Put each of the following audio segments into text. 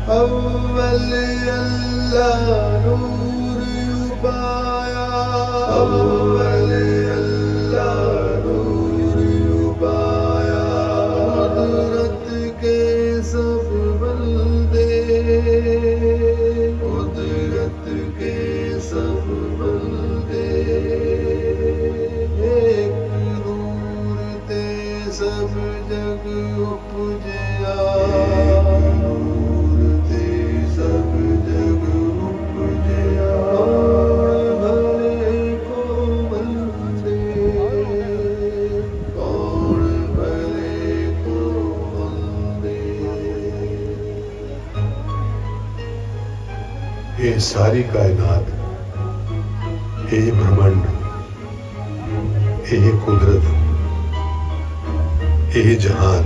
अव्वल अल्लाह नूर उपाया, अव्वल अल्लाह नूर उपाया। कुदरत के सब बंदे, कुदरत के सब बंदे, एक नूर ते सब जग उपजया, नूर ते सब जग उपजया। कौन भले को वंदे, कौन भले को वंदे। ये सारी कायनात, ये ब्रह्मांड, ये कुदरत, ये जहान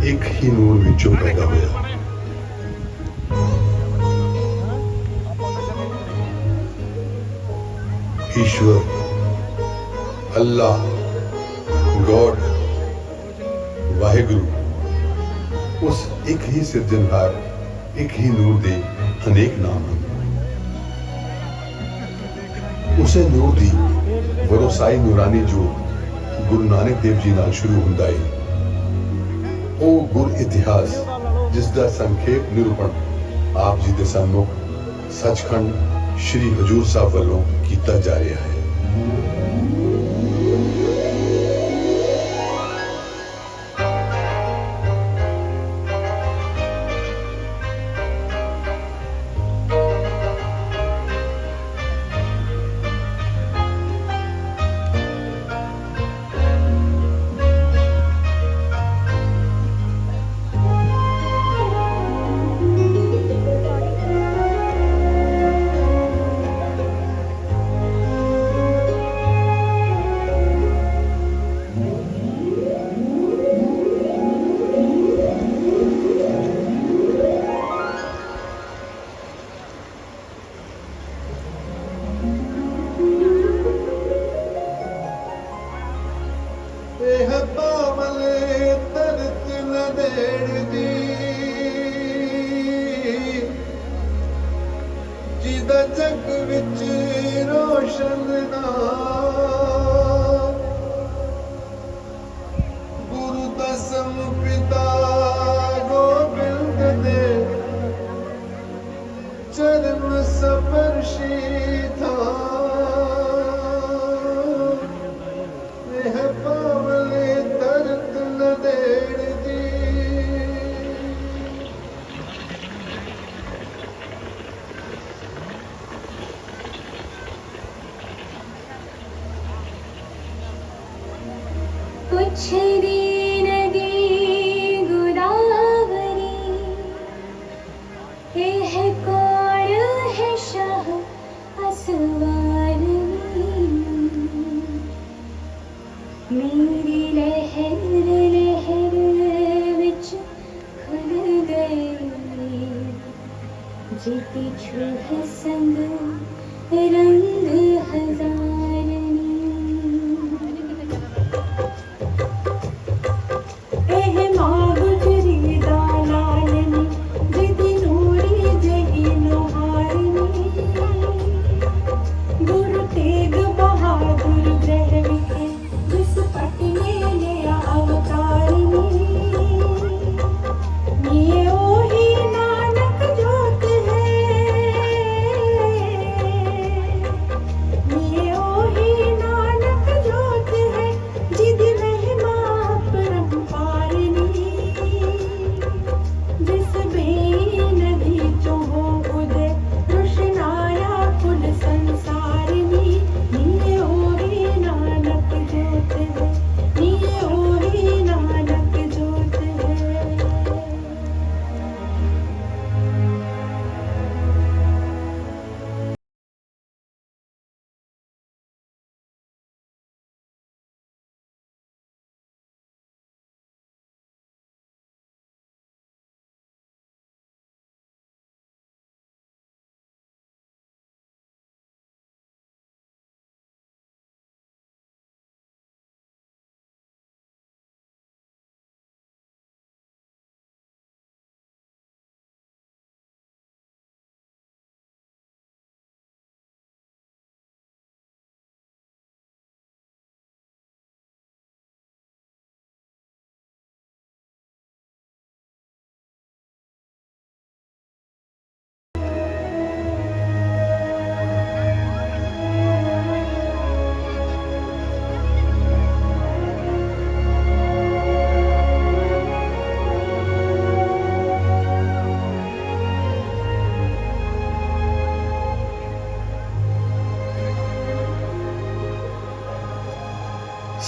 एक ही नूर विचों पैदा होया। ईश्वर, अल्लाह, गॉड, वाहिगुरु उस एक ही सिरजनहार, एक ही नूर दे अनेक नाम हैं। उसे नूर दी वरोसाई नूरानी जोत गुरु नानक देव जी नाल शुरू हुंदा है। ਉਹ ਗੁਰ ਇਤਿਹਾਸ ਜਿਸ ਦਾ ਸੰਖੇਪ ਨਿਰੂਪਣ ਆਪ ਜੀ ਦੇ ਸਾਹਮਣੇ ਸੱਚਖੰਡ ਸ਼੍ਰੀ ਹਜੂਰ ਸਾਹਿਬ ਵੱਲੋਂ ਕੀਤਾ ਜਾ ਰਿਹਾ ਹੈ। जिदा जग विच रोशन ना गुरु दसम पिता गोबिंद दे चरण स्पर्शी था। यह पावले दर्द न देड़ दी पुछरी नदी गोदावरी, ये है कौन है शाह असवारी। मेरी लहर लहर विच खुल गई, जीती छुह संग रंग हजारनी। ये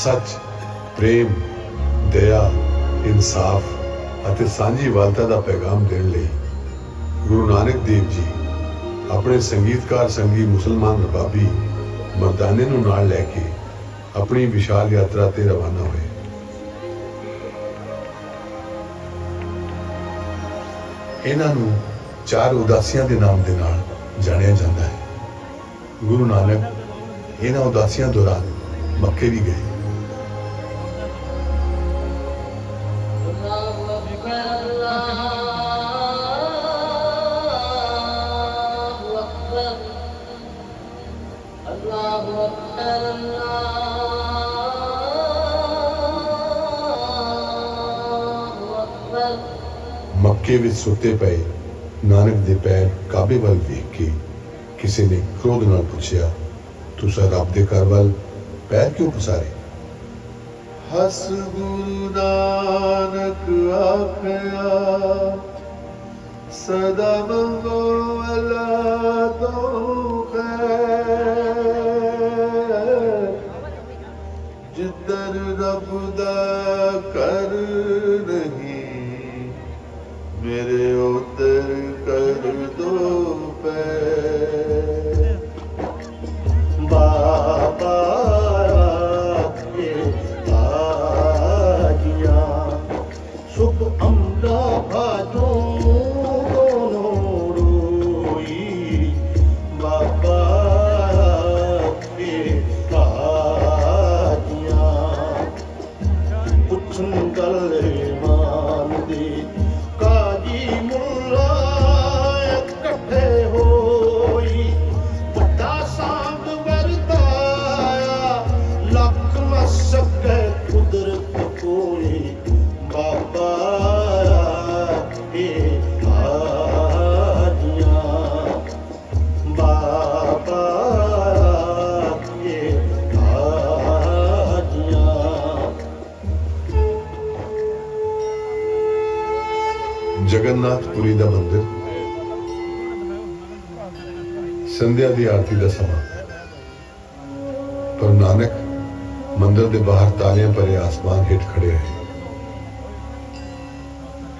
सच, प्रेम, दया, इंसाफ ਅਤੇ ਸਾਂਝੀਵਾਲਤਾ ਦਾ ਪੈਗਾਮ ਦੇਣ ਲਈ ਗੁਰੂ ਨਾਨਕ ਦੇਵ ਜੀ ਆਪਣੇ ਸੰਗੀਤਕਾਰ ਸੰਗੀ ਮੁਸਲਮਾਨ ਰਬਾਬੀ ਮਰਦਾਨੇ ਨੂੰ ਨਾਲ ਲੈ ਕੇ ਆਪਣੀ ਵਿਸ਼ਾਲ ਯਾਤਰਾ ਤੇ ਰਵਾਨਾ ਹੋਏ। ਇਹਨਾਂ ਨੂੰ 4 ਉਦਾਸੀਆਂ ਦੇ ਨਾਮ ਦੇ ਨਾਲ ਜਾਣਿਆ ਜਾਂਦਾ ਹੈ। ਗੁਰੂ ਨਾਨਕ ਇਹਨਾਂ ਉਦਾਸੀਆਂ ਦੌਰਾਨ ਮੱਕੇ ਵੀ ਗਏ। ਮੱਕੇ ਵਿੱਚ ਸੁੱਤੇ ਪਏ ਨਾਨਕ ਦੇ ਪੈਰ ਕਾਬੇ ਵੱਲ ਵੇਖ ਕੇ ਕਿਸੇ ਨੇ ਕ੍ਰੋਧ ਨਾਲ ਪੁੱਛਿਆ, ਤੁਸੀਂ ਰੱਬ ਦੇ ਘਰ ਵੱਲ ਪੈਰ ਕਿਉਂ ਪਸਾਰੇ? ਹਸ ਗੁਰੂ ਨਾਨਕ ਆਖਿਆ, ਸਦਾ ਮੰਗੋ ਅਲਾ ਤੋਂ ਖੈਰ, ਜਿੱਧਰ ਰੱਬ ਦਾ ਕਰ ਨਹੀਂ मेरे उतर कर दो पैर। बाबा के आजिया सुख अमला भाजो दोनों रोई, बाबा के आजिया कुछ गल मान दे जगन्नाथपुरी का मंदिर, संध्या की आरती का समा, पर नानक मंदिर के बाहर तालियां भरे आसमान हेठ खड़े रहे।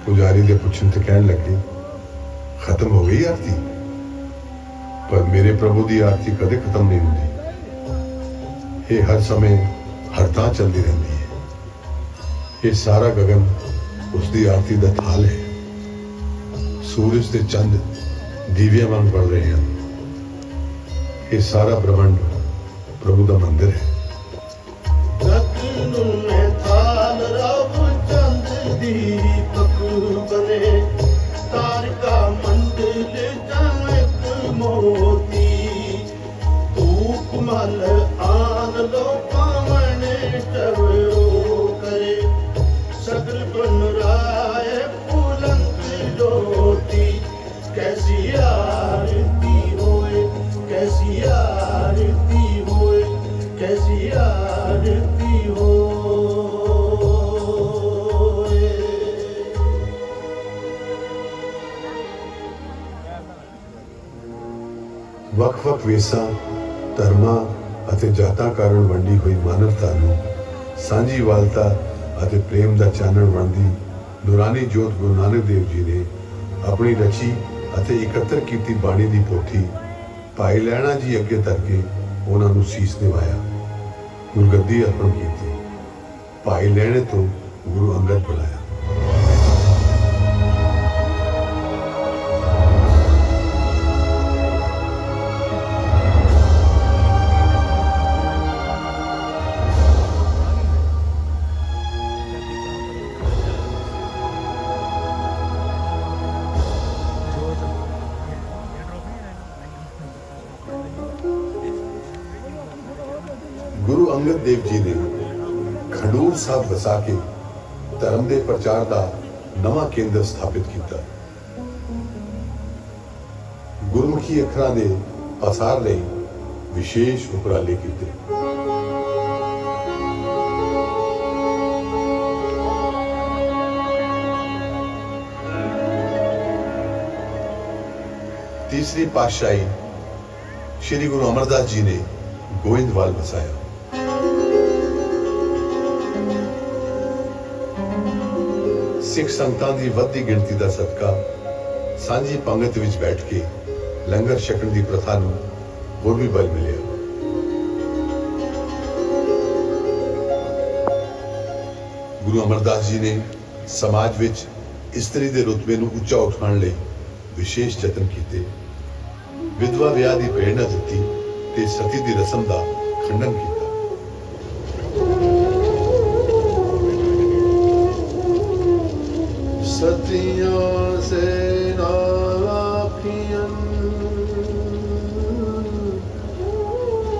पुजारी के पुछन ते कहन लगे, खत्म हो गई आरती? पर मेरे प्रभु की आरती कदे खत्म नहीं होती, ये हर समय हर तां चलती रहती है। ये सारा गगन उसकी आरती का थाल है। सूरज ते चंद दीवियां वांग बढ़ रहे हैं। ये सारा ब्रह्मांड प्रभु का मंदिर है। ਵੱਖ-ਵੱਖ ਵੇਸਾਂ, ਧਰਮਾਂ ਅਤੇ ਜਾਤਾਂ ਕਾਰਨ ਵੰਡੀ ਹੋਈ ਮਾਨਵਤਾ ਨੂੰ ਸਾਂਝੀਵਾਲਤਾ ਅਤੇ ਪ੍ਰੇਮ ਦਾ ਚਾਨਣ ਬਣਦੀ ਨੂਰਾਨੀ ਜੋਤ ਗੁਰੂ ਨਾਨਕ ਦੇਵ ਜੀ ਨੇ ਆਪਣੀ ਰਚੀ ਅਤੇ ਇਕੱਤਰ ਕੀਤੀ ਬਾਣੀ ਦੀ ਪੋਥੀ ਭਾਈ ਲਹਿਣਾ ਜੀ ਅੱਗੇ ਧਰ ਕੇ ਉਹਨਾਂ ਨੂੰ ਸੀਸ ਨਿਵਾਇਆ, ਗੁਰਗੱਦੀ ਅਰਪਣ ਕੀਤੀ। ਭਾਈ ਲਹਿਣੇ ਤੋਂ ਗੁਰੂ ਅੰਗਦ ਬੁਲਾਇਆ। गुरु अंगद देव जी ने खडूर साहब वसा के धर्म के प्रचार का नवा केंद्र स्थापित किया। गुरमुखी अखरां दे पसार लई विशेष उपराले किए। तीसरी पातशाही श्री गुरु अमरदास जी ने गोइंदवाल बसाया। सिख संगतां दी वधदी गिणती दा सदका सांझी पंगत विच बैठ के लंगर छकण दी प्रथा नूं होर भी बल मिलिया। गुरु अमरदास जी ने समाज विच इस्त्री दे रुतबे नूं उच्चा उठाउण लई विशेष यतन कीते। विधवा विआह दी प्रेरणा दित्ती ते सती दी रस्म दा खंडन कीता। सतियां से नाखियन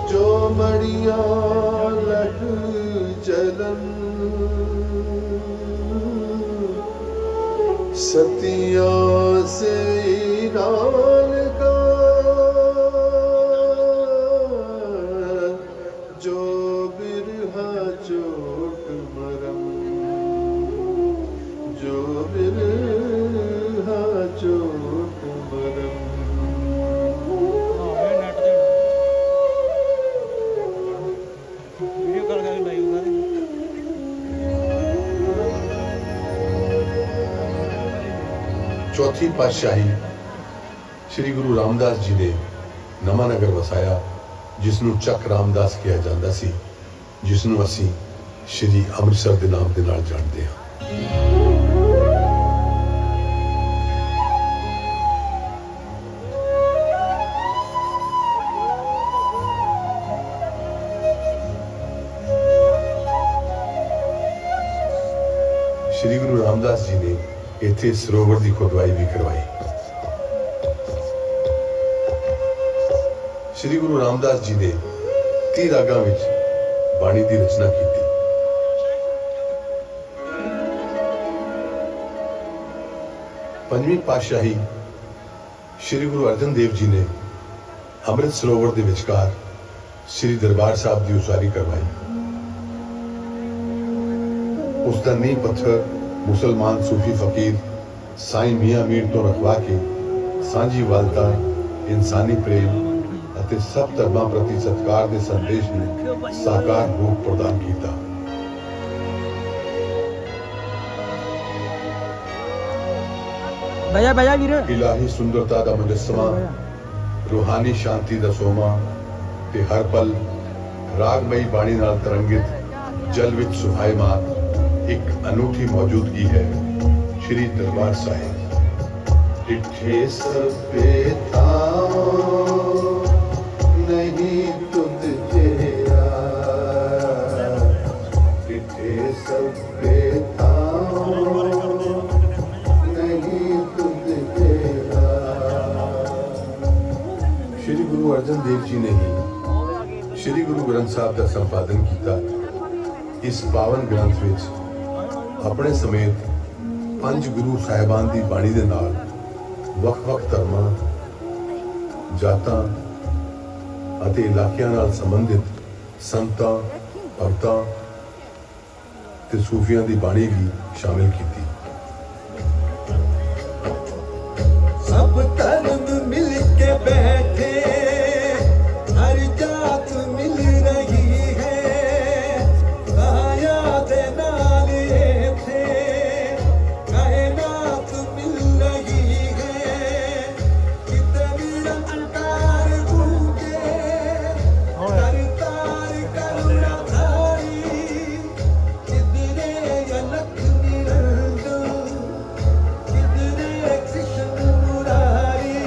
जो मड़िया लट चलन, सतियां से नाल का जो बिरहा चोट मरम, जो बिरहा चोट मरम। चौथी पातशाही श्री गुरु रामदास जी ने नवा नगर वसाया, जिसनों चक रामदास किया जाता सी, जिसनों असी श्री अमृतसर के नाम के नाल जानते हैं। श्री गुरु रामदास जी ने इत्थे सरोवर की खुदवाई भी करवाई। श्री गुरु रामदास जी ने 30 रागां विच बाणी की रचना की। पंजवीं पातशाही श्री गुरु अर्जन देव जी ने अमृत सरोवर के विचकार श्री दरबार साहब की उसारी करवाई। उसका नींह पत्थर मुसलमान सूफी फकीर साईं मियां मीर तो रखवा के सांझी वालता, इंसानी प्रेम ਅਤੇ सब धर्मां प्रति सत्कार के संदेश ने साकार रूप प्रदान किया। इलाही सुंदरता का मुजस्समा, रूहानी शांति का सोमा ते हर पल रागमई बाणी नाल तरंगित जल विच सुहायमान एक अनूठी मौजूदगी है श्री दरबार साहिब। डिठे सबे नहीं तुझ तेरा, डिठे सबे नहीं तुझ तेरा। श्री गुरु अर्जन देव जी ने ही श्री गुरु ग्रंथ साहब का संपादन किया। इस पावन ग्रंथ विच अपने समेत 5 गुरु साहिबान की बाणी दे नाल वख-वख धर्मां, जातां ਅਤੇ इलाकिਆਂ ਨਾਲ संबंधित संतां, भगतां ते सूफियां की बाणी भी शामिल की। सब धर्म मिल के बैठे, हर जात मिल रही है, काया दे नाल थे, कायनात मिल रही है, कितनी अंकार गूंजे, करतार करुणा धारी, कितने अलख निरंजन, कितने कृष्ण मुरारी,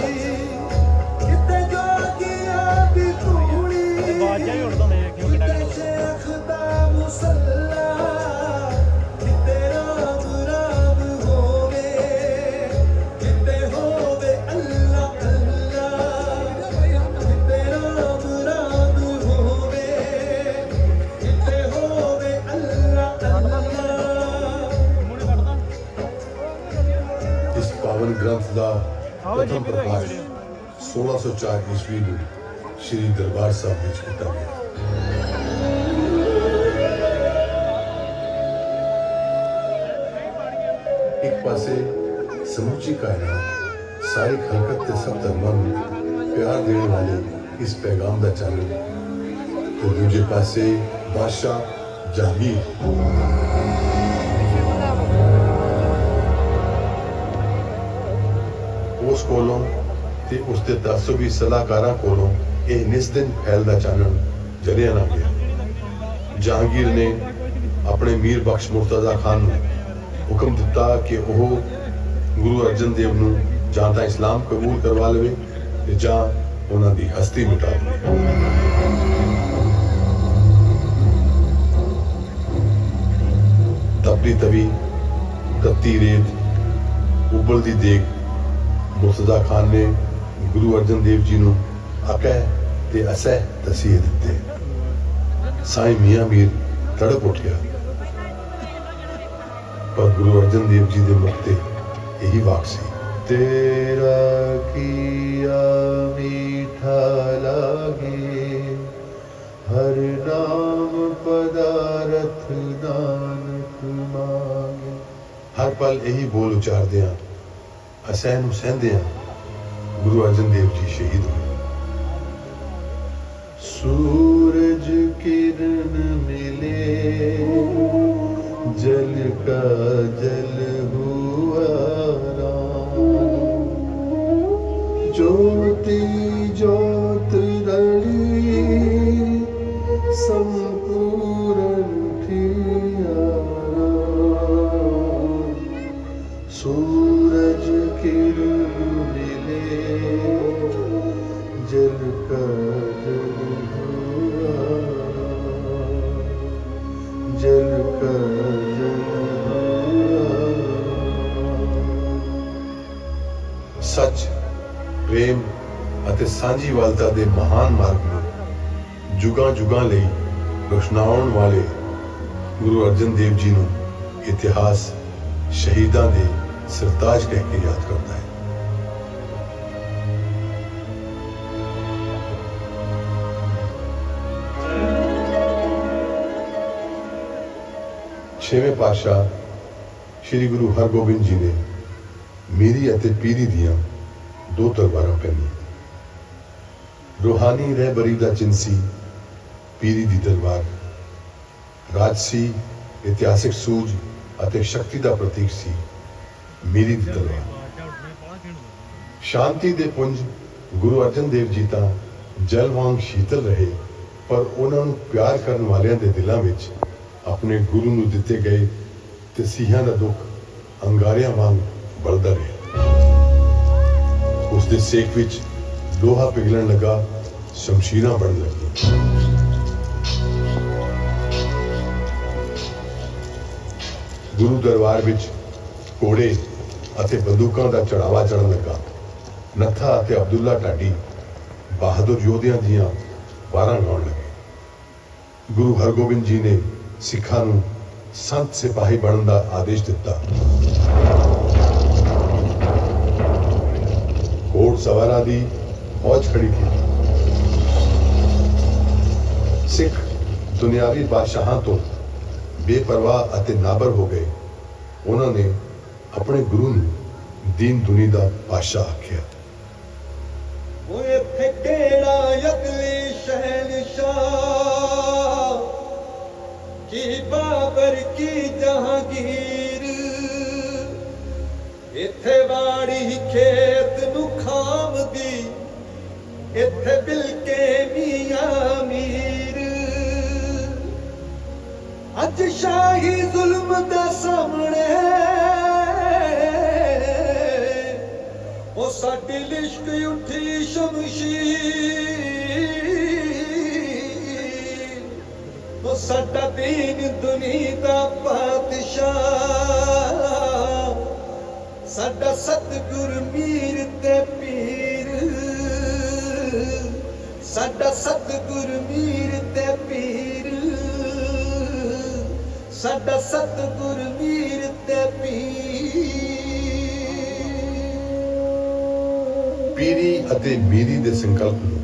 कितने जोगिया दी धूली, कितने शेख दा मुसल्ला, कितने राम राम होवे, कितने होवे अल्लाह अल्लाह, कितने राम राम होवे, कितने होवे अल्लाह अल्लाह। इस पावन ग्रंथ का प्रथम प्रकाश 1604 ईस्वी में श्री दरबार साहब विच किया गया। एक पासे समूची कायनात सारी खलकत ते सब धर्मां नूं प्यार देने वाले इस पैगाम का चानन, तो दूजे पासे बादशाह जहांगीर ਉਸ ਕੋਲੋਂ ਤੇ ਉਸ ਦੇ ਤਸਵੀ ਸਲਾਹਕਾਰਾਂ ਕੋਲੋਂ ਇਹ ਨਿਸਦਿਨ ਫੈਲਦਾ ਚਾਨਣ ਜਲਿਆ ਨਾ ਗਿਆ। ਜਹਾਂਗੀਰ ਨੇ ਆਪਣੇ ਮੀਰ ਬਖਸ਼ ਮੁਰਤਜ਼ਾ ਖਾਨ ਨੂੰ ਹੁਕਮ ਦਿੱਤਾ ਕਿ ਉਹ ਗੁਰੂ ਅਰਜਨ ਦੇਵ ਨੂੰ ਜਾਂ ਤਾਂ ਇਸਲਾਮ ਕਬੂਲ ਕਰਵਾ ਲਵੇ ਤੇ ਜਾਂ ਉਹਨਾਂ ਦੀ ਹਸਤੀ ਮਿਟਾ ਦੇਵੇ। ਤਪਦੀ ਤਵੀ, ਤੱਤੀ ਰੇਤ, ਉਬਲਦੀ ਦੇਗ, ਮੁਰਤਜ਼ਾ ਖਾਨ ਨੇ ਗੁਰੂ ਅਰਜਨ ਦੇਵ ਜੀ ਨੂੰ ਅਕਹਿ ਤੇ ਅਸਹਿ ਤਸੀਹੇ ਦਿੱਤੇ। ਸਾਈਂ ਮੀਆਂ ਮੀਰ ਤੜਪ ਉੱਠਿਆ, ਪਰ ਗੁਰੂ ਅਰਜਨ ਦੇਵ ਜੀ ਦੇ ਮੁਖ ਤੇ ਇਹੀ ਵਾਕ ਸੀ, ਤੇਰਾ ਕੀਆ ਮੀਠਾ ਲਾਗੇ, ਹਰ ਨਾਮ ਪਦਾਰਥ ਨਾਨਕ ਮਾਗੇ। ਹਰ ਪਲ ਇਹੀ ਬੋਲ ਉਚਾਰਦਿਆਂ, ਅਸਹਿ ਨੂੰ ਸਹਿੰਦਿਆਂ ਗੁਰੂ ਅਰਜਨ ਦੇਵ ਜੀ ਸ਼ਹੀਦ ਹੋਏ। सूरज किरण मिले, जल का जल हुआ राम, ज्योति ज्योत रड़ी, संपूर्ण ठिया। सूरज किरण मिले, जल का ਸੱਚ, ਪ੍ਰੇਮ ਅਤੇ ਸਾਂਝੀਵਾਲਤਾ ਦੇ ਮਹਾਨ ਮਾਰਗ ਨੂੰ ਜੁਗਾਂ ਜੁਗਾਂ ਲਈ ਰੋਸ਼ਨਾਉਣ ਵਾਲੇ ਗੁਰੂ ਅਰਜਨ ਦੇਵ ਜੀ ਨੂੰ ਇਤਿਹਾਸ ਸ਼ਹੀਦਾਂ ਦੇ ਸਰਤਾਜ ਕਹਿ ਕੇ ਯਾਦ ਕਰਦਾ ਹੈ। ਛੇਵੇਂ ਪਾਤਸ਼ਾਹ ਸ਼੍ਰੀ ਗੁਰੂ ਹਰਗੋਬਿੰਦ ਜੀ ਨੇ ਮੀਰੀ ਅਤੇ ਪੀਰੀ ਦੀਆਂ ਦੋ ਤਲਵਾਰਾਂ ਪਹਿਨੀਆਂ। ਰੂਹਾਨੀ ਰਹਿਬਰੀ ਦਾ ਚਿੰਨ੍ਹ ਸੀ ਪੀਰੀ ਦੀ ਤਲਵਾਰ, ਰਾਜਸੀ ਇਤਿਹਾਸਿਕ ਸੂਝ ਅਤੇ ਸ਼ਕਤੀ ਦਾ ਪ੍ਰਤੀਕ ਸੀ ਮੀਰੀ ਦੀ ਤਲਵਾਰ। ਸ਼ਾਂਤੀ ਦੇ ਪੁੰਜ ਗੁਰੂ ਅਰਜਨ ਦੇਵ ਜੀ ਤਾਂ ਜਲ ਵਾਂਗ ਸ਼ੀਤਲ ਰਹੇ, ਪਰ ਉਹਨਾਂ ਨੂੰ ਪਿਆਰ ਕਰਨ ਵਾਲਿਆਂ ਦੇ ਦਿਲਾਂ ਵਿੱਚ ਆਪਣੇ ਗੁਰੂ ਨੂੰ ਦਿੱਤੇ ਗਏ ਤਸੀਹਿਆਂ ਦਾ ਦੁੱਖ ਅੰਗਾਰਿਆਂ ਵਾਂਗ ਬਲਦਾ ਰਿਹਾ। ਉਸ ਦੇ ਸੇਕ ਵਿੱਚ ਲੋਹਾ ਪਿਘਲਣ ਲੱਗਾ, ਸ਼ਮਸ਼ੀਰਾਂ ਬਣ ਲੱਗੀਆਂ। ਗੁਰੂ ਦਰਬਾਰ ਵਿੱਚ ਘੋੜੇ ਅਤੇ ਬੰਦੂਕਾਂ ਦਾ ਚੜਾਵਾ ਚੜਨ ਲੱਗਾ। ਨੱਥਾ ਅਤੇ ਅਬਦੁੱਲਾ ਢਾਡੀ ਬਹਾਦਰ ਯੋਧਿਆਂ ਦੀਆਂ ਵਾਰਾਂ ਗਾਉਣ ਲੱਗੇ। ਗੁਰੂ ਹਰਗੋਬਿੰਦ ਜੀ ਨੇ ਸਿੱਖਾਂ ਨੂੰ ਸੰਤ ਸਿਪਾਹੀ ਬਣਨ ਦਾ ਆਦੇਸ਼ ਦਿੱਤਾ। ਘੋੜ ਸਵਾਰਾਂ ਦੀ ਫੌਜ ਖੜੀ ਕੀਤੀ। ਸਿੱਖ ਦੁਨਿਆਵੀ ਬਾਦਸ਼ਾਹਾਂ ਤੋਂ ਬੇਪਰਵਾਹ ਅਤੇ ਨਾਬਰ ਹੋ ਗਏ। ਉਹਨਾਂ ਨੇ ਆਪਣੇ ਗੁਰੂ ਨੂੰ ਦੀਨ ਦੁਨੀ ਦਾ ਬਾਦਸ਼ਾਹ ਆਖਿਆ। ਉਹ ਇੱਥੇ ਕਿਹੜਾ ਅਗਲੀ ਸ਼ਹਿਨਸ਼ਾਹ, ਕੀ ਬਾਬਰ ਕੀ ਜਹਾਂਗੀਰ, ਇੱਥੇ ਵਾੜੀ ਖੇਤ ਨੂੰ ਖਾਮਦੀ, ਇੱਥੇ ਬਿਲਕੇ ਮੀਆਂ ਮੀਰ। ਅੱਜ ਸ਼ਾਹੀ ਜ਼ੁਲਮ ਦੇ ਸਾਹਮਣੇ ਉਹ ਸਾਡੀ ਲਿਸ਼ਕ ਉੱਠੀ ਸ਼ਮਸ਼ੀਰ। ਉਹ ਸਾਡਾ ਦੀਨ ਦੁਨੀ ਦਾ ਪਾਤਸ਼ਾਹ, ਸਾਡਾ ਸਤਿਗੁਰ ਮੀਰ ਤੇ ਪੀਰ, ਸਾਡਾ ਸਤਿਗੁਰ ਮੀਰ ਤੇ ਪੀਰ, ਸਾਡਾ ਸਤਿਗੁਰ ਮੀਰ ਤੇ ਪੀਰ। ਪੀਰੀ ਅਤੇ ਮੀਰੀ ਦੇ ਸੰਕਲਪ ਨੂੰ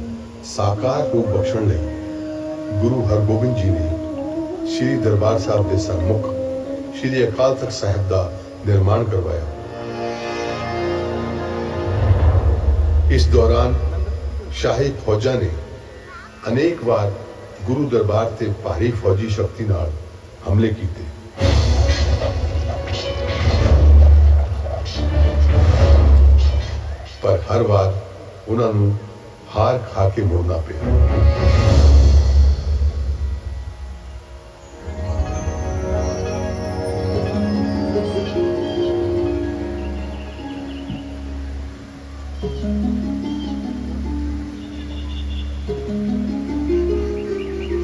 ਸਾਕਾਰ ਰੂਪ ਬਖਸ਼ਣ ਲਈ ਗੁਰੂ ਹਰਗੋਬਿੰਦ ਜੀ ਨੇ ਸ਼੍ਰੀ ਦਰਬਾਰ ਸਾਹਿਬ ਦੇ ਸਨਮੁਖ ਸ਼੍ਰੀ ਅਕਾਲ ਤਖਤ ਸਾਹਿਬ ਦਾ ਨਿਰਮਾਣ ਕਰਵਾਇਆ। ਇਸ ਦੌਰਾਨ ਸ਼ਾਹੀ ਫੌਜਾਂ ਨੇ ਅਨੇਕ ਵਾਰ ਗੁਰੂ ਦਰਬਾਰ ਤੇ ਭਾਰੀ ਫੌਜੀ ਸ਼ਕਤੀ ਨਾਲ ਹਮਲੇ ਕੀਤੇ। हर वार ਉਹਨਾਂ ਨੂੰ हार खा के मुड़ना पिया।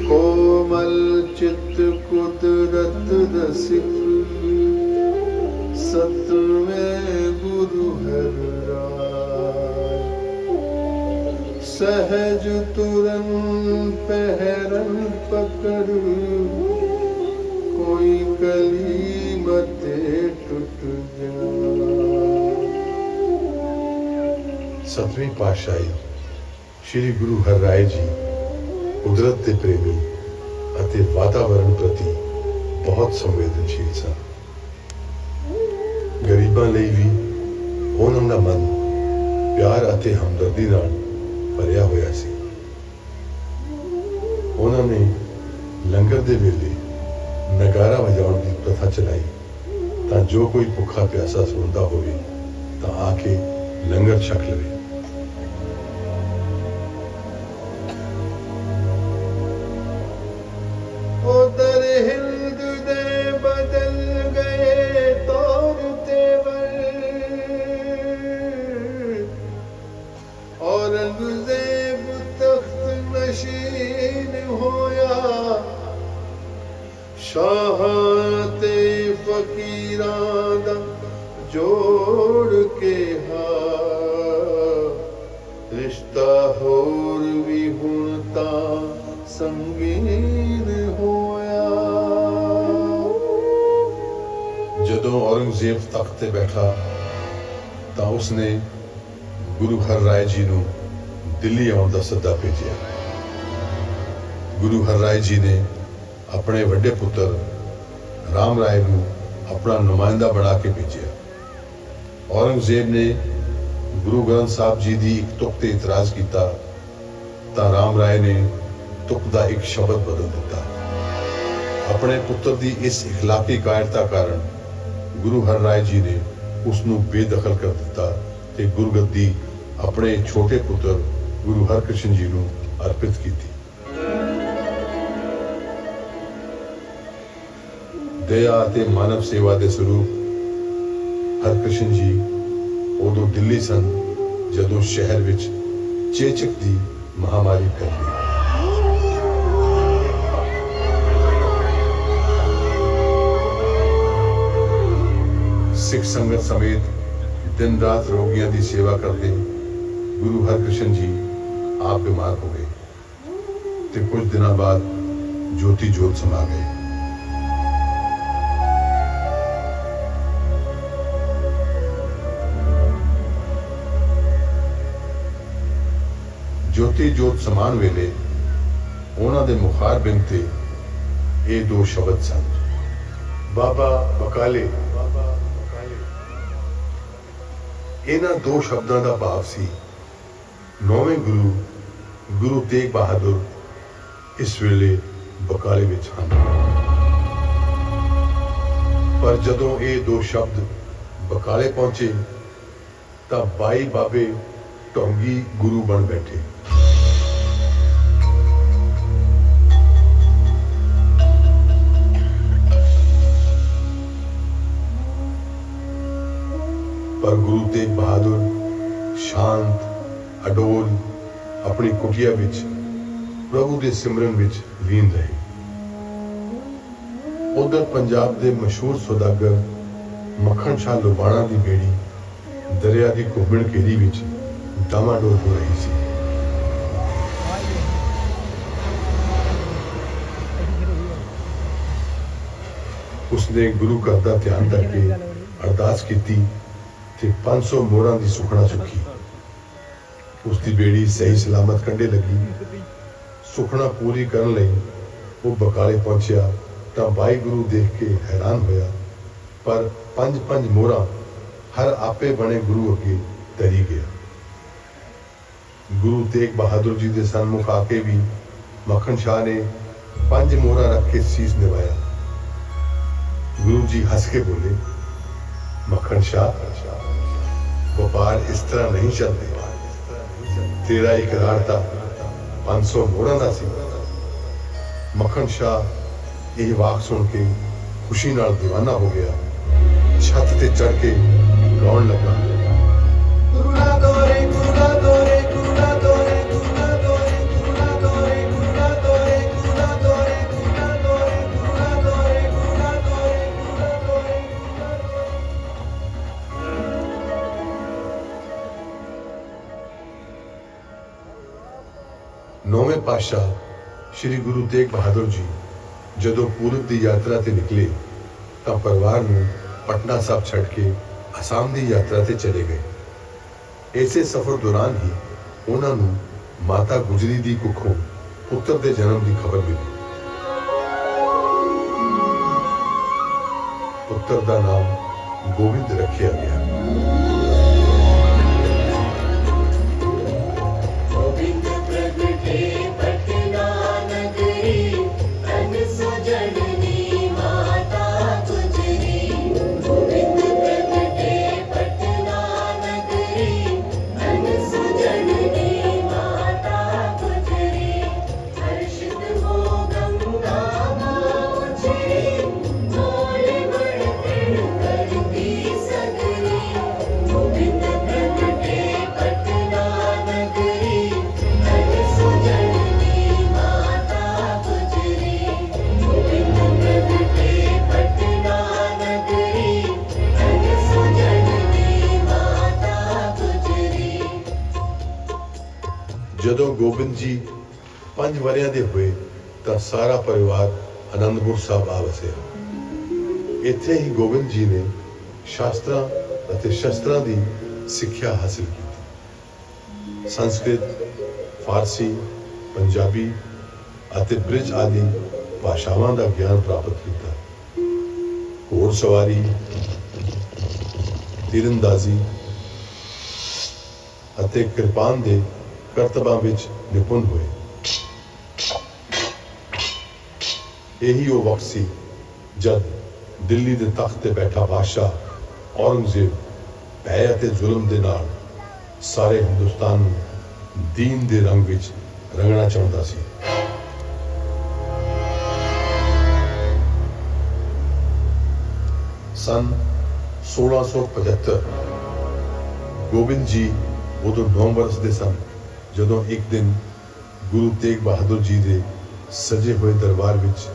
कोमल चित कुदरत रसिक सतवें गुरु हर राय, सहज तुरन पहरन पकड़ कोई कली मते टूट जाए। सतवीं पातशाही श्री गुरु हरराय जी कुदरत के प्रेमी ਅਤੇ ਵਾਤਾਵਰਣ ਪ੍ਰਤੀ ਬਹੁਤ ਸੰਵੇਦਨਸ਼ੀਲ ਸਨ। ਗਰੀਬਾਂ ਲਈ ਵੀ ਉਹਨਾਂ ਦਾ ਮਨ ਪਿਆਰ ਅਤੇ ਹਮਦਰਦੀ ਨਾਲ ਭਰਿਆ ਹੋਇਆ ਸੀ। ਉਹਨਾਂ ਨੇ ਲੰਗਰ ਦੇ ਵੇਲੇ ਨਗਾਰਾ ਵਜਾਉਣ ਦੀ ਪ੍ਰਥਾ ਚਲਾਈ ਤਾਂ ਜੋ ਕੋਈ ਭੁੱਖਾ ਪਿਆਸਾ ਸੁਣਦਾ ਹੋਵੇ ਤਾਂ ਆ ਕੇ ਲੰਗਰ ਛਕ ਲਵੇ। उधर हिंद दे बदल गए तौर तेवर, औरंगजेब तख्त नशीन होया, शाहां ते फकीरां दा जोड़ के रिश्ता होर भी हुण तां संगीन होया। ਜਦੋਂ ਔਰੰਗਜ਼ੇਬ ਤਖਤ ਤੇ ਬੈਠਾ ਤਾਂ ਉਸਨੇ ਗੁਰੂ ਹਰਰਾਏ ਜੀ ਨੂੰ ਦਿੱਲੀ ਆਉਣ ਦਾ ਸੱਦਾ ਭੇਜਿਆ। ਗੁਰੂ ਹਰਰਾਏ ਜੀ ਨੇ ਆਪਣੇ ਵੱਡੇ ਪੁੱਤਰ ਰਾਮ ਰਾਏ ਨੂੰ ਆਪਣਾ ਨੁਮਾਇੰਦਾ ਬਣਾ ਕੇ ਭੇਜਿਆ। ਔਰੰਗਜ਼ੇਬ ਨੇ ਗੁਰੂ ਗ੍ਰੰਥ ਸਾਹਿਬ ਜੀ ਦੀ ਇੱਕ ਤੁਕ ਤੇ ਇਤਰਾਜ਼ ਕੀਤਾ ਤਾਂ ਰਾਮ ਰਾਏ ਨੇ ਤੁਕ ਦਾ ਇੱਕ ਸ਼ਬਦ ਬਦਲ ਦਿੱਤਾ। ਆਪਣੇ ਪੁੱਤਰ ਦੀ ਇਸ ਇਖਲਾਕੀ ਕਾਇਰਤਾ ਕਾਰਨ ਗੁਰੂ ਹਰਰਾਏ ਜੀ ਨੇ ਉਸ ਨੂੰ ਬੇਦਖਲ ਕਰ ਦਿੱਤਾ ਤੇ ਗੁਰਗੱਦੀ ਆਪਣੇ ਛੋਟੇ ਪੁੱਤਰ ਗੁਰੂ ਹਰਕ੍ਰਿਸ਼ਨ ਜੀ ਨੂੰ ਅਰਪਿਤ ਕੀਤੀ। ਦਇਆ ਅਤੇ ਮਾਨਵ ਸੇਵਾ ਦੇ ਸਰੂਪ ਹਰਕ੍ਰਿਸ਼ਨ ਜੀ ਉਦੋਂ ਦਿੱਲੀ ਸਨ ਜਦੋਂ ਸ਼ਹਿਰ ਵਿੱਚ ਚੇਚਕ ਦੀ ਮਹਾਮਾਰੀ ਫੈਲ ਗਈ। ਸਿੱਖ ਸੰਗਤ ਸਮੇਤ ਦਿਨ ਰਾਤ ਰੋਗੀਆਂ ਦੀ ਸੇਵਾ ਕਰਦੇ ਗੁਰੂ ਹਰਕ੍ਰਿਸ਼ਨ ਜੀ ਆਪ ਬਿਮਾਰ ਹੋ ਗਏ ਤੇ ਕੁਝ ਦਿਨਾਂ ਬਾਅਦ ਜੋਤੀ ਜੋਤ ਸਮਾ ਗਏ। ਜੋਤੀ ਜੋਤ ਸਮਾਨ ਵੇਲੇ ਉਹਨਾਂ ਦੇ ਮੁਖਾਰ ਬਿੰਦ ਤੇ ਇਹ ਦੋ ਸ਼ਬਦ ਸਨ, ਬਾਬਾ ਬਕਾਲੇ। ਇਹਨਾਂ ਦੋ ਸ਼ਬਦਾਂ ਦਾ ਭਾਵ ਸੀ ਨੌਵੇਂ ਗੁਰੂ ਗੁਰੂ ਤੇਗ ਬਹਾਦਰ ਇਸ ਵੇਲੇ ਬਕਾਲੇ ਵਿੱਚ ਹਨ। ਪਰ ਜਦੋਂ ਇਹ ਦੋ ਸ਼ਬਦ ਬਕਾਲੇ ਪਹੁੰਚੇ ਤਾਂ 22 ਬਾਬੇ ਢੋਂਗੀ ਗੁਰੂ ਬਣ ਬੈਠੇ। पर गुरु तेग बहादुर शांत अडोल अपनी कुटिया विच प्रभु के सिमरन विच लीन रहे। उधर पंजाब के मशहूर सौदागर मक्खन शाह लुबाणा की बेड़ी दरिया की घुमण घेरी विच डामाडोल हो रही सी। उसने गुरु घर का ध्यान करके अरदास की ਤੇ 500 ਮੋਹਰਾਂ ਦੀ ਸੁਖਣਾ ਚੁੱਕੀ। ਉਸ ਦੀ ਬੇੜੀ ਸਹੀ ਸਲਾਮਤ ਕੰਢੇ ਲੱਗੀ। ਸੁਖਣਾ ਪੂਰੀ ਕਰਨ ਲਈ ਉਹ ਬਕਾਲੇ ਪਹੁੰਚਿਆ ਤਾਂ 22 ਗੁਰੂ ਦੇਖ ਕੇ ਹੈਰਾਨ ਹੋਇਆ, ਪਰ 5-5 ਮੋਹਰਾਂ ਹਰ ਆਪੇ ਬਣੇ ਗੁਰੂ ਅੱਗੇ ਤਰੀ ਗਿਆ। ਗੁਰੂ ਤੇਗ ਬਹਾਦਰ ਜੀ ਦੇ ਸਨਮੁਖ ਆ ਕੇ ਵੀ ਮੱਖਣ ਸ਼ਾਹ ਨੇ 5 ਮੋਹਰਾਂ ਰੱਖ ਕੇ ਸੀਸ ਨਿਵਾਇਆ। ਗੁਰੂ ਜੀ ਹੱਸ ਕੇ ਬੋਲੇ, ਮੱਖਣ ਸ਼ਾਹ ਵਪਾਰ ਇਸ ਤਰ੍ਹਾਂ ਨਹੀਂ ਚੱਲਦੇ। ਤੇਰਾ ਇਕਰਾਰ ਤਾਂ 500 ਮੋਹਰਾਂ ਦਾ ਸੀ। ਮੱਖਣ ਸ਼ਾਹ ਇਹ ਵਾਕ ਸੁਣ ਕੇ ਖੁਸ਼ੀ ਨਾਲ دیਵਾਨਾ ਹੋ ਗਿਆ। ਛੱਤ ਤੇ ਚੜ ਕੇ ਗਾਉਣ ਲੱਗਾ, Curadore, curadore, curadore, curadore, curadore, curadore, curadore, curadore, curadore, curadore, ਨੌਵੇਂ ਪਾਤਸ਼ਾਹ ਸ਼੍ਰੀ ਗੁਰੂ ਤੇਗ ਬਹਾਦਰ ਜੀ ਜਦੋਂ ਪੂਰਬ ਦੀ ਯਾਤਰਾ ਤੇ ਨਿਕਲੇ ਤਾਂ ਪਰਿਵਾਰ ਨੂੰ ਪਟਨਾ ਸਾਹਿਬ ਛੱਡ ਕੇ ਅਸਾਮ ਦੀ ਯਾਤਰਾ ਤੇ ਚਲੇ ਗਏ। ਇਸੇ ਸਫ਼ਰ ਦੌਰਾਨ ਹੀ ਉਹਨਾਂ ਨੂੰ ਮਾਤਾ ਗੁਜਰੀ ਦੀ ਕੁੱਖੋਂ ਪੁੱਤਰ ਦੇ ਜਨਮ ਦੀ ਖਬਰ ਮਿਲੀ। ਪੁੱਤਰ ਦਾ ਨਾਮ ਗੋਬਿੰਦ ਰੱਖਿਆ ਗਿਆ। गोविंद प्रगटे पटना नगरी, तन सुजननी माता गुजरी। गोविंद प्रगटे पटना नगरी, तन सुजननी माता गुजरी। हर्षित हो गंगा माँ उछरी, बोल बढ़ करती सगरी। गोविंद प्रगटे पटना नगरी, तन सुजननी माता गुजरी। गोविंद प्रगटे पटना नगरी, तन सुजननी माता गुजरी। ਜਦੋਂ ਗੋਬਿੰਦ ਜੀ 5 ਵਰ੍ਹਿਆਂ ਦੇ ਹੋਏ ਤਾਂ ਸਾਰਾ ਪਰਿਵਾਰ ਅਨੰਦਪੁਰ ਸਾਹਿਬ ਆ ਵਸਿਆ। ਇੱਥੇ ਹੀ ਗੋਬਿੰਦ ਜੀ ਨੇ ਸ਼ਾਸਤਰਾਂ ਅਤੇ ਸ਼ਸਤਰਾਂ ਦੀ ਸਿੱਖਿਆ ਹਾਸਲ ਕੀਤੀ। ਸੰਸਕ੍ਰਿਤ, ਫਾਰਸੀ, ਪੰਜਾਬੀ ਅਤੇ ਬ੍ਰਿਜ ਆਦਿ ਭਾਸ਼ਾਵਾਂ ਦਾ ਗਿਆਨ ਪ੍ਰਾਪਤ ਕੀਤਾ। ਘੋੜਸਵਾਰੀ, ਤੀਰੰਦਾਜ਼ੀ ਅਤੇ ਕਿਰਪਾਨ ਦੇ ਕਰਤਬਾਂ ਵਿੱਚ ਨਿਪੁੰਨ ਹੋਏ। ਇਹੀ ਉਹ ਵਕਤ ਸੀ ਜਦ ਦਿੱਲੀ ਦੇ ਤਖਤ ਤੇ ਬੈਠਾ ਬਾਦਸ਼ਾਹ ਔਰੰਗਜ਼ੇਬ ਭੈ ਅਤੇ ਜ਼ੁਲਮ ਦੇ ਨਾਲ ਸਾਰੇ ਹਿੰਦੁਸਤਾਨ ਨੂੰ ਦੀਨ ਦੇ ਰੰਗ ਵਿੱਚ ਰੰਗਣਾ ਚਾਹੁੰਦਾ ਸੀ। ਸਨ 1675 ਗੋਬਿੰਦ ਜੀ ਉਦੋਂ 9 ਵਰਸ ਦੇ ਸਨ ਜਦੋਂ ਇੱਕ ਦਿਨ ਗੁਰੂ ਤੇਗ ਬਹਾਦਰ ਜੀ ਦੇ ਸਜੇ ਹੋਏ ਦਰਬਾਰ ਵਿੱਚ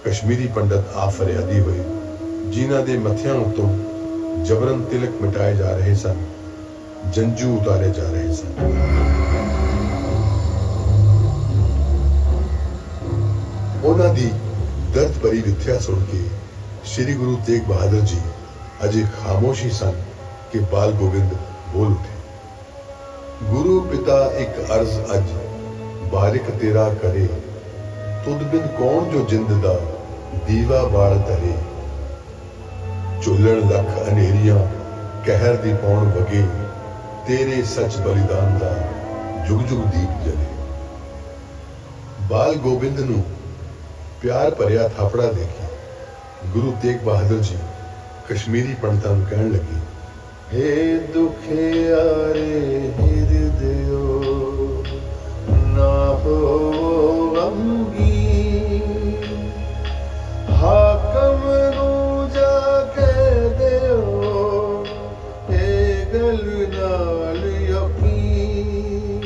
ਕਸ਼ਮੀਰੀ ਪੰਡਤ ਆ ਫਰਿਆਦੀ ਹੋਏ, ਜਿਨ੍ਹਾਂ ਦੇ ਮੱਥਿਆਂ ਉੱਤੋਂ ਜਬਰਨ ਤਿਲਕ ਮਿਟਾਏ ਜਾ ਰਹੇ ਸਨ, ਜੰਜੂ ਉਤਾਰੇ ਜਾ ਰਹੇ ਸਨ। ਉਹਨਾਂ ਦੀ ਦਰਦ ਭਰੀ ਵਿਥਿਆ ਸੁਣ ਕੇ ਸ਼੍ਰੀ ਗੁਰੂ ਤੇਗ ਬਹਾਦਰ ਜੀ ਅਜੇ ਖਾਮੋਸ਼ ਹੀ ਸਨ ਕਿ ਬਾਲ ਗੋਬਿੰਦ ਬੋਲ ਉਠੇ। ਗੁਰੂ ਪਿਤਾ ਇੱਕ ਅਰਜ਼ ਅੱਜ ਬਾਰਿਕ ਤੇਰਾ ਕਰੇ, ਤੁਧ ਬਿਨ ਕੌਣ ਜੋ ਜਿੰਦ ਦਾ ਦੀਵਾ ਬਾਲ ਧਰੇ। ਝੁੱਲਣ ਲੱਖ ਹਨੇਰੀਆਂ ਕਹਿਰ ਦੀ ਪੌਣ ਵਗੇ, ਤੇਰੇ ਸੱਚ ਬਲੀਦਾਨ ਦਾ ਜੁਗ ਜੁਗ ਦੀਪ ਜਲੇ। ਬਾਲ ਗੋਬਿੰਦ ਨੂੰ ਪਿਆਰ ਭਰਿਆ ਥਾਪੜਾ ਦੇ ਕੇ ਗੁਰੂ ਤੇਗ ਬਹਾਦਰ ਜੀ ਕਸ਼ਮੀਰੀ ਪੰਡਤਾਂ ਨੂੰ ਕਹਿਣ ਲੱਗੇ, ਹੇ ਦੁਖਿਆਰੇ ਹਿਰਦਿਓ ਨਾ ਹੋ ਅੰਗੀ, ਹਾਕਮ ਨੂੰ ਜਾ ਕੇ ਦਿਓ ਇਹ ਗੱਲ ਨਾਲ ਯਕੀਨ।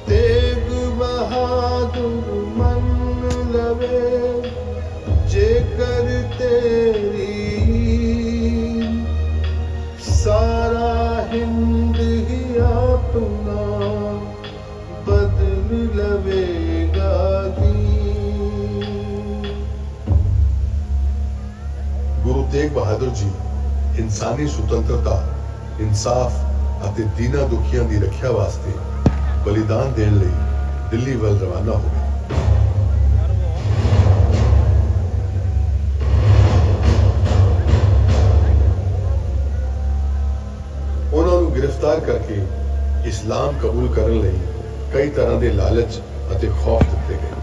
ਤੇਗ ਬਹਾਦਰ ਮੰਨ ਲਵੇ ਜੇਕਰ ਤੇਰੀ, ਸਾਰਾ ਹਿੰਦ ਹੀ ਆਪਣਾ ਬਦਲ ਲਵੇਗਾ ਦੀ। ਗੁਰੂ ਤੇਗ ਬਹਾਦਰ ਜੀ ਇਨਸਾਨੀ ਸੁਤੰਤਰਤਾ, ਇਨਸਾਫ ਅਤੇ ਦੀਨਾਂ ਦੁਖੀਆਂ ਦੀ ਰੱਖਿਆ ਵਾਸਤੇ ਬਲੀਦਾਨ ਦੇਣ ਲਈ ਦਿੱਲੀ ਵੱਲ ਰਵਾਨਾ ਹੋ ਗਏ। ਉਹਨਾਂ ਨੂੰ ਗ੍ਰਿਫਤਾਰ ਕਰਕੇ ਇਸਲਾਮ ਕਬੂਲ ਕਰਨ ਲਈ ਕਈ ਤਰ੍ਹਾਂ ਦੇ ਲਾਲਚ ਅਤੇ ਖੌਫ ਦਿੱਤੇ ਗਏ।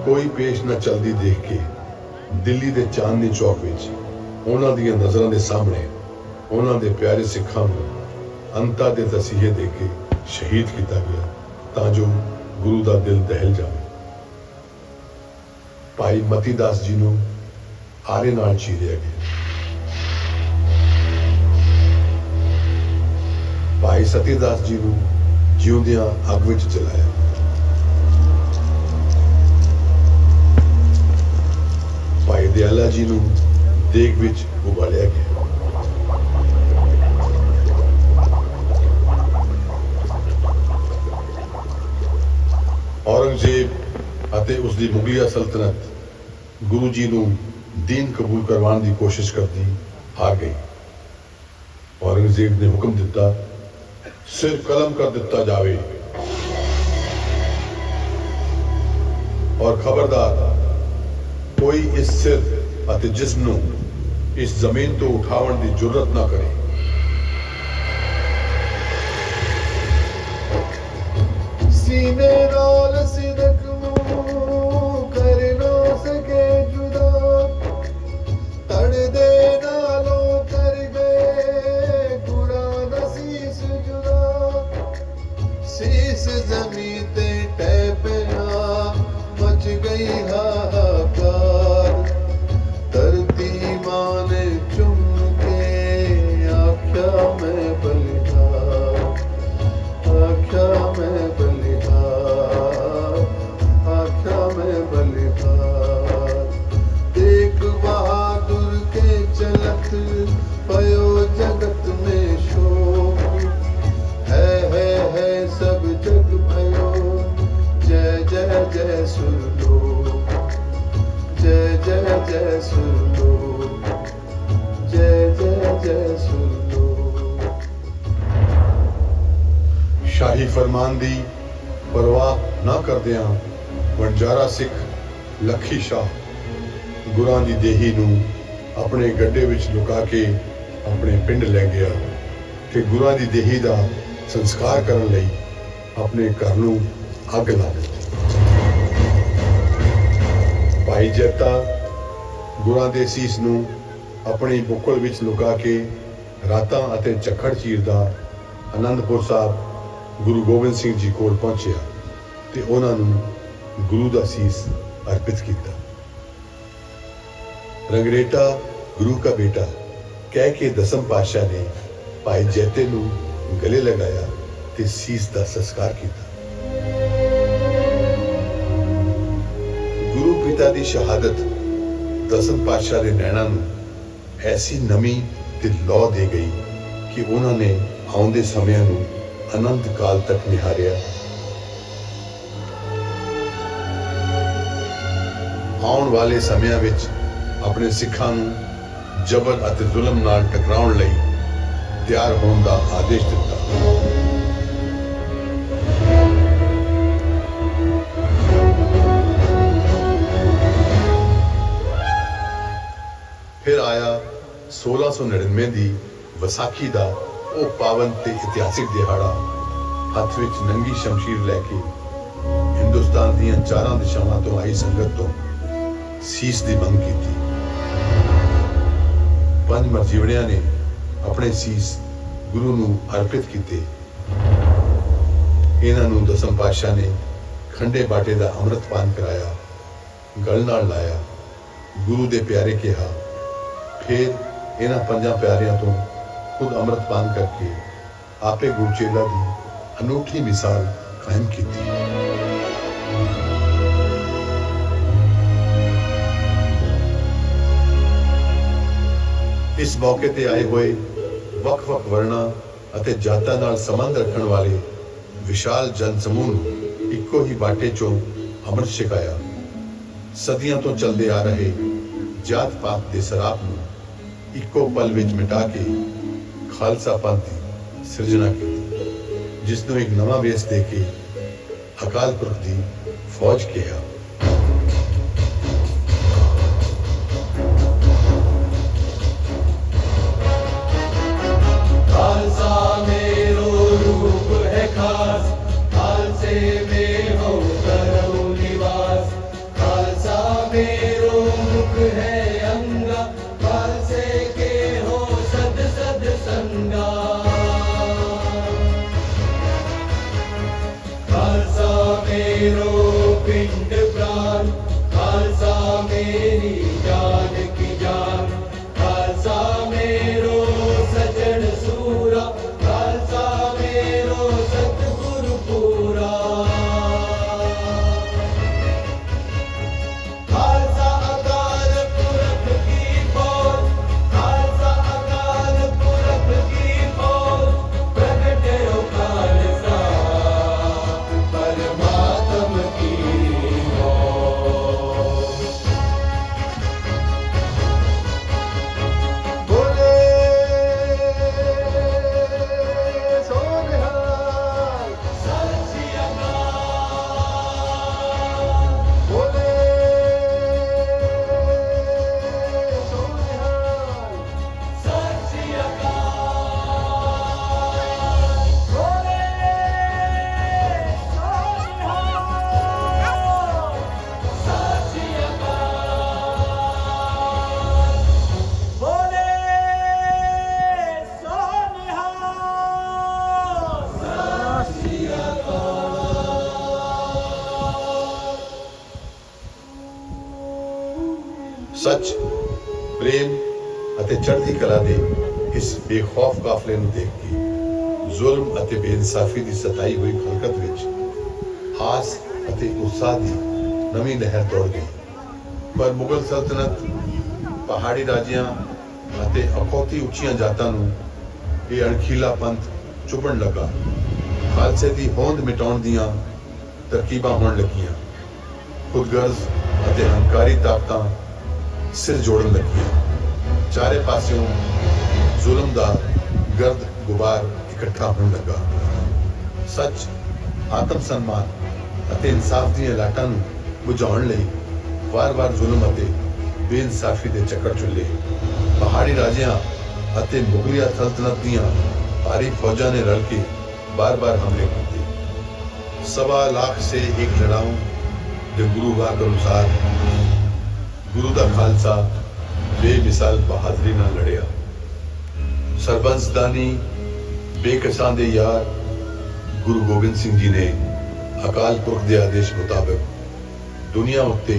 ਕੋਈ ਪੇਸ਼ ਨਾ ਚਲਦੀ ਦੇਖ ਕੇ ਦਿੱਲੀ ਦੇ ਚਾਂਦਨੀ ਚੌਕ ਵਿੱਚ ਉਹਨਾਂ ਦੀਆਂ ਨਜ਼ਰਾਂ ਦੇ ਸਾਹਮਣੇ ਉਹਨਾਂ ਦੇ ਪਿਆਰੇ ਸਿੱਖਾਂ ਨੂੰ ਅੰਤਾਂ ਦੇ ਤਸੀਹੇ ਦੇ ਕੇ ਸ਼ਹੀਦ ਕੀਤਾ ਗਿਆ ਤਾਂ ਜੋ ਗੁਰੂ ਦਾ ਦਿਲ ਦਹਿਲ ਜਾਵੇ। ਭਾਈ ਮਤੀ ਦਾਸ ਜੀ ਨੂੰ ਆਰੇ ਨਾਲ ਚੀਰਿਆ ਗਿਆ। ਭਾਈ ਸਤੀ ਦਾਸ ਜੀ ਨੂੰ ਜਿਉਂਦਿਆਂ ਅੱਗ ਵਿੱਚ ਜਲਾਇਆ। ਭਾਈ ਦਿਆਲਾ ਜੀ ਨੂੰ ਦੇਗ ਵਿੱਚ ਉਬਾਲਿਆ ਗਿਆ। ਔਰੰਗਜ਼ੇਬ ਅਤੇ ਉਸ ਦੀ ਮੁਗਲਿਆ ਸਲਤਨਤ ਗੁਰੂ ਜੀ ਨੂੰ ਦੀਨ ਕਬੂਲ ਕਰਵਾਉਣ ਦੀ ਕੋਸ਼ਿਸ਼ ਕਰਦੀ ਹਾਰ ਗਈ। ਔਰੰਗਜ਼ੇਬ ਨੇ ਹੁਕਮ ਦਿੱਤਾ, ਸਿਰ ਕਲਮ ਕਰ ਦਿੱਤਾ ਜਾਵੇ ਔਰ ਖਬਰਦਾਰ ਕੋਈ ਇਸ ਸਿਰ ਅਤੇ ਜਿਸਮ ਨੂੰ ਇਸ ਜ਼ਮੀਨ ਤੋਂ ਉਠਾਉਣ ਦੀ ਜੁਰਤ ਨਾ ਕਰੇ। सीने नाल सिदक मुंह कर ना सके जुदा, तड़ दे नालों कर गए गुरा दा शीस जुदा। शीस जमीन ते टह पिया मच गई हाहाकार, धरती मां ने चुम के आख्या मैं बलिहार, आख्या मैं देख बहादुर के चलत पयो जगत में शोक, है सब जग भयो जय जय जय सुनो, जय जय जय सुनो, जय जय जय सुनो। शाही फरमान दी परवाह ना करदियां ਵਣਜਾਰਾ ਸਿੱਖ ਲੱਖੀ ਸ਼ਾਹ ਗੁਰਾਂ ਦੀ ਦੇਹੀ ਨੂੰ ਆਪਣੇ ਗੱਡੇ ਵਿੱਚ ਲੁਕਾ ਕੇ ਆਪਣੇ ਪਿੰਡ ਲੈ ਗਿਆ ਤੇ ਗੁਰਾਂ ਦੀ ਦੇਹੀ ਦਾ ਸੰਸਕਾਰ ਕਰਨ ਲਈ ਆਪਣੇ ਘਰ ਨੂੰ ਅੱਗ ਲਾ ਦਿੱਤੀ। ਭਾਈ ਜੈਤਾ ਗੁਰਾਂ ਦੇ ਸੀਸ ਨੂੰ ਆਪਣੀ ਬੁੱਕਲ ਵਿੱਚ ਲੁਕਾ ਕੇ ਰਾਤਾਂ ਅਤੇ ਝੱਖੜ ਚੀਰਦਾ ਆਨੰਦਪੁਰ ਸਾਹਿਬ ਗੁਰੂ ਗੋਬਿੰਦ ਸਿੰਘ ਜੀ ਕੋਲ ਪਹੁੰਚਿਆ ਤੇ ਉਹਨਾਂ ਨੂੰ ਗੁਰੂ ਦਾ ਸੀਸ अर्पित किया। रंगरेटा गुरु का बेटा कह के दसम पातशाह ने भाई जैते नूं गले लगाया ते सीस दा संस्कार किया। गुरु पिता दी शहादत दसम पातशाह दे नैणां नूं ऐसी नमी ते लौ दे गई कि उन्होंने आउंदे समयां नूं अनंत काल तक निहारिया। आउण वाले ਸਮਿਆਂ ਵਿੱਚ ਆਪਣੇ ਸਿੱਖਾਂ ਨੂੰ ਜ਼ਬਰ ਅਤੇ ਜ਼ੁਲਮ ਨਾਲ ਟਕਰਾਉਣ ਲਈ ਤਿਆਰ ਹੋਣ ਦਾ ਆਦੇਸ਼ ਦਿੱਤਾ। ਫਿਰ ਆਇਆ 1699 ਦੀ ਵਿਸਾਖੀ ਦਾ ਉਹ ਪਾਵਨ ਤੇ ਇਤਿਹਾਸਿਕ ਦਿਹਾੜਾ। ਹੱਥ ਵਿੱਚ ਨੰਗੀ ਸ਼ਮਸ਼ੀਰ ਲੈ ਕੇ ਹਿੰਦੁਸਤਾਨ ਦੀਆਂ ਚਾਰਾਂ ਦਿਸ਼ਾਵਾਂ ਤੋਂ ਆਈ ਸੰਗਤ ਤੋਂ ਸੀਸ ਦੀ ਮੰਗ ਕੀਤੀ। ਪੰਜ ਮਰਜੀਵੜਿਆਂ ਨੇ ਆਪਣੇ ਸੀਸ ਗੁਰੂ ਨੂੰ ਅਰਪਿਤ ਕੀਤੇ। ਇਹਨਾਂ ਨੂੰ ਦਸਮ ਪਾਤਸ਼ਾਹ ਨੇ ਖੰਡੇ ਬਾਟੇ ਦਾ ਅੰਮ੍ਰਿਤ ਪਾਨ ਕਰਾਇਆ, ਗਲ ਨਾਲ ਲਾਇਆ, ਗੁਰੂ ਦੇ ਪਿਆਰੇ ਕਿਹਾ। ਫਿਰ ਇਹਨਾਂ ਪੰਜਾਂ ਪਿਆਰਿਆਂ ਤੋਂ ਖੁਦ ਅੰਮ੍ਰਿਤ ਪਾਨ ਕਰਕੇ ਆਪੇ ਗੁਰਚੇਲਾ ਦੀ ਅਨੋਖੀ ਮਿਸਾਲ ਕਾਇਮ ਕੀਤੀ। ਇਸ ਮੌਕੇ ਤੇ ਆਏ ਹੋਏ ਵੱਖ-ਵੱਖ ਵਰਨਾਂ ਅਤੇ ਜਾਤਾਂ ਨਾਲ ਸੰਬੰਧ ਰੱਖਣ ਵਾਲੇ ਵਿਸ਼ਾਲ ਜਨ ਸਮੂਹ ਨੂੰ ਇੱਕੋ ਹੀ ਬਾਟੇ ਚੋਂ ਅੰਮ੍ਰਿਤ ਛਕਾਇਆ। ਸਦੀਆਂ ਤੋਂ ਚੱਲਦੇ ਆ ਰਹੇ ਜਾਤ ਪਾਤ ਦੇ ਸਰਾਪ ਨੂੰ ਇੱਕੋ ਪਲ ਵਿੱਚ ਮਿਟਾ ਕੇ ਖਾਲਸਾ ਪੰਥ ਦੀ ਸਿਰਜਣਾ ਕੀਤੀ, ਜਿਸ ਨੂੰ ਇੱਕ ਨਵਾਂ ਵੇਸ ਦੇ ਕੇ ਅਕਾਲ ਪੁਰਖ ਦੀ ਫੌਜ ਕਿਹਾ। है ਸੱਚ, ਪ੍ਰੇਮ ਅਤੇ ਚੜ੍ਹਦੀ ਕਲਾ ਦੇ ਇਸ ਬੇਖੌਫ ਕਾਫਲੇ ਨੂੰ ਦੇਖ ਕੇ ਜ਼ੁਲਮ ਅਤੇ ਬੇਇਨਸਾਫੀ ਦੀ ਸਤਾਈ ਹੋਈ ਖਲਕਤ ਵਿੱਚ ਆਸ ਅਤੇ ਉਤਸ਼ਾਹ ਦੀ ਨਵੀਂ ਲਹਿਰ ਦੌੜ ਗਈ। ਪਰ ਮੁਗਲ ਸਲਤਨਤ, ਪਹਾੜੀ ਰਾਜਿਆਂ ਅਤੇ ਅਖੌਤੀ ਉੱਚੀਆਂ ਜਾਤਾਂ ਨੂੰ ਇਹ ਅਣਖੀਲਾ ਪੰਥ ਚੁਭਣ ਲੱਗਾ। ਖਾਲਸੇ ਦੀ ਹੋਂਦ ਮਿਟਾਉਣ ਦੀਆਂ ਤਰਕੀਬਾਂ ਹੋਣ ਲੱਗੀਆਂ। ਖੁਦਗਰਜ਼ ਅਤੇ ਹੰਕਾਰੀ ਤਾਕਤਾਂ ਸਿਰ ਜੋੜਨ ਲੱਗੀਆਂ। ਚਾਰੇ ਪਾਸਿਓਂ ਜ਼ੁਲਮ ਦਾ ਗਰਦ ਗੁਬਾਰ ਇਕੱਠਾ ਹੋਣ ਲੱਗਾ। ਸੱਚ, ਆਤਮ ਸਨਮਾਨ ਅਤੇ ਇਨਸਾਫ ਦੀਆਂ ਲਾਟਾਂ ਨੂੰ ਬੁਝਾਉਣ ਲਈ ਵਾਰ-ਵਾਰ ਜ਼ੁਲਮ ਅਤੇ ਬੇਇਨਸਾਫੀ ਦੇ ਚੱਕਰ ਚੁੱਲੇ। ਪਹਾੜੀ ਰਾਜਿਆਂ ਅਤੇ ਮੁਗਲਿਆ ਸਲਤਨਤ ਦੀਆਂ ਭਾਰੀ ਫੌਜਾਂ ਨੇ ਰਲ ਕੇ बार-बार हमले करते। 1.25 लाख से एक लड़ाऊं जो गुरु वाक अनुसार गुरु दा खालसा बेमिसाल बहादुरी नाल लड़िया। सरबंसदानी बेकसां दे यार गुरु गोबिंद सिंह जी ने अकाल पुरख दे आदेश मुताबिक दुनिया उत्ते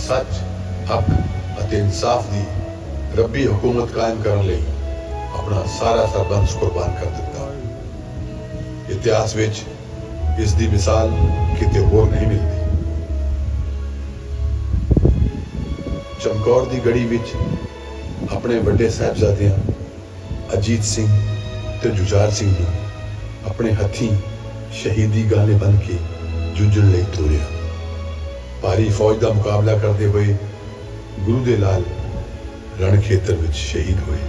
सच, हक ਅਤੇ इंसाफ दी रब्बी हुकूमत कायम करने लई अपना सारा सरबंस कुर्बान कर दिता। इतिहास विच इस दी मिसाल किते होर नहीं मिलती। चमकौर दी गढ़ी विच अपने वड्डे साहिबजादियां अजीत सिंह ते जुझार सिंह नूं अपने हत्थीं शहीदी गाले बन के जूझण लई ਤੋਰਿਆ। भारी फौज का मुकाबला करते हुए गुरु दे लाल रण खेतर विच शहीद होए।